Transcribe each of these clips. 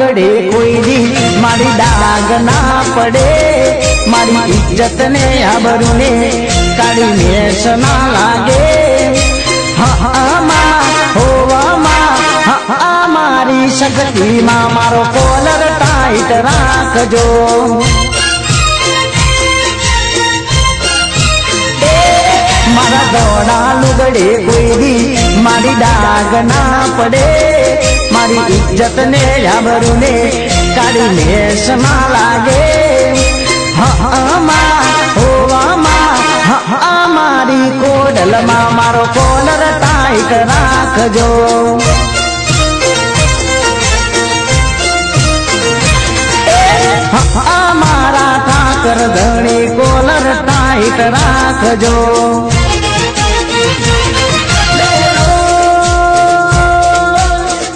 લુગડે કોઈ દી મારી ડાગ ના પડે મારી ઇજ્જત ને આબરૂ ને કાળી મેષ ના લાગે મારી શક્તિ માં મારો કોલર ટાઈટ રાખજો મારા દોડા લુગડે કોઈ દી મારી ડાગ ના પડે મારી ઇજ્જત ને આબરૂ ને કાળી મેષ ના લાગે મારી કોડલ માં મારો કોલર ટાઈટ રાખજો મારા ઠાકર ધણી કોલર ટાઈટ રાખજો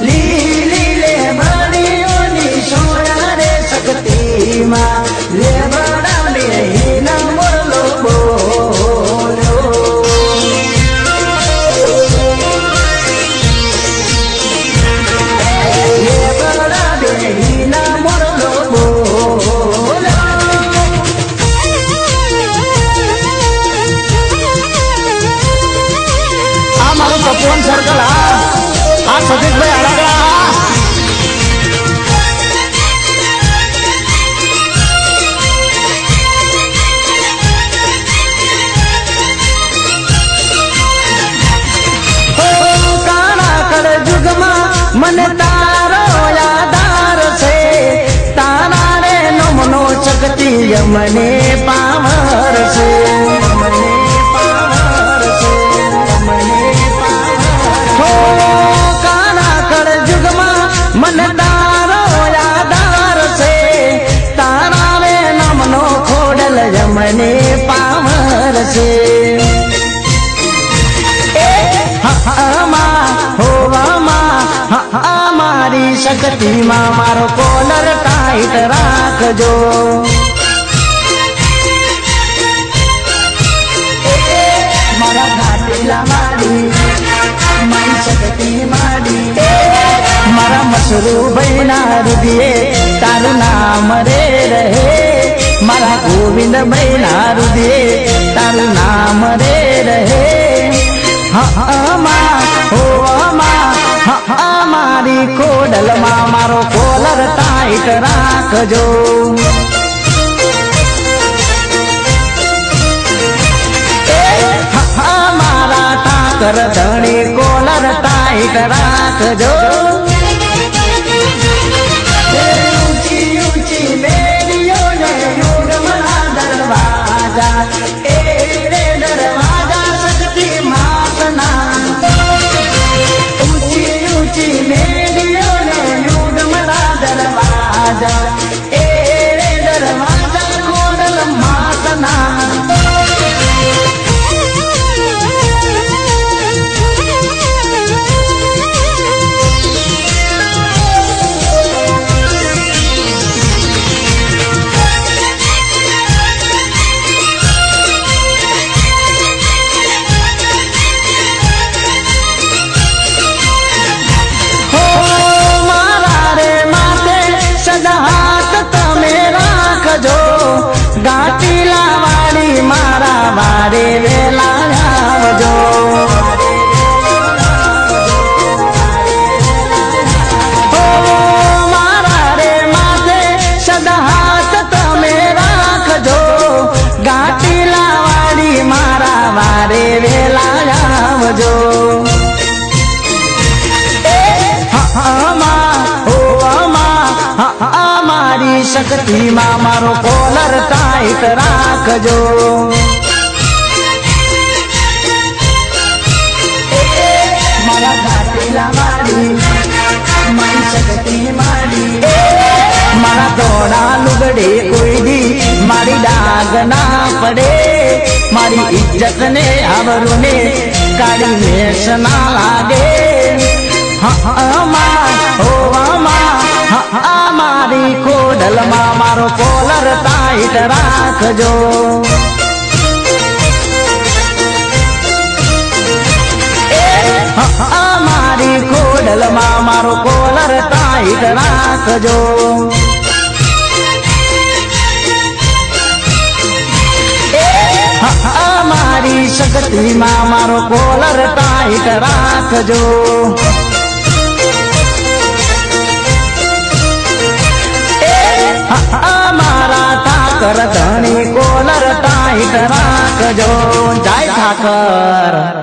લીલી લે બળીઓની સોયા રે શક્તિમાં લે બળાને હિના મોરલો બોલ્યો લે બળાને હિના મોરલો तपोवन सर्कल आ सतीश भाई आड़ा काना कड़ जुग मन तारो यादार से तारा रे नमनो शक्ति मने पावर से मन तारो यादार से तारा रे नमनो खोडल जमने पावर से मारी शक्ति मां मारो कोलर टाइट राखजो मारा घाटीला मारी मारी शक्ति मारी मारा मसरू बैना रुदिए तारू नाम रे रहे मारा गोविंद बैना रुदिए तारू नाम रे रहे मारी कोडल मा मारो कोलर टाइट राखजो मारा ठाकर धणी कोलर टाइट राखजो गाटीला वाली मारा वारे वेला आवजो मारा रे माथे सदा हाथ तमे राखजो गाटीला वाली मारा वारे वेला आवजो मारी शक्ति मां मारो कोलर टाइट राखजो मारा घाटीला मारी मारी शक्ति मारी मारा दौड़ा लुगड़े कोई दी मारी डाग ना पड़े मारी इज्जत ने आबरू ने काली मेष ना लागे मारी कोडल मा मारो कोलर टाइट राखजो मारी कोडल मा मारो कोलर टाइट ટાઈટ રાખજો મારી શક્તિમાં મારો કોલર ટાઈટ રાખજો મારા ઠાકર ધણી કોલર ટાઈટ રાખજો જય ઠાકર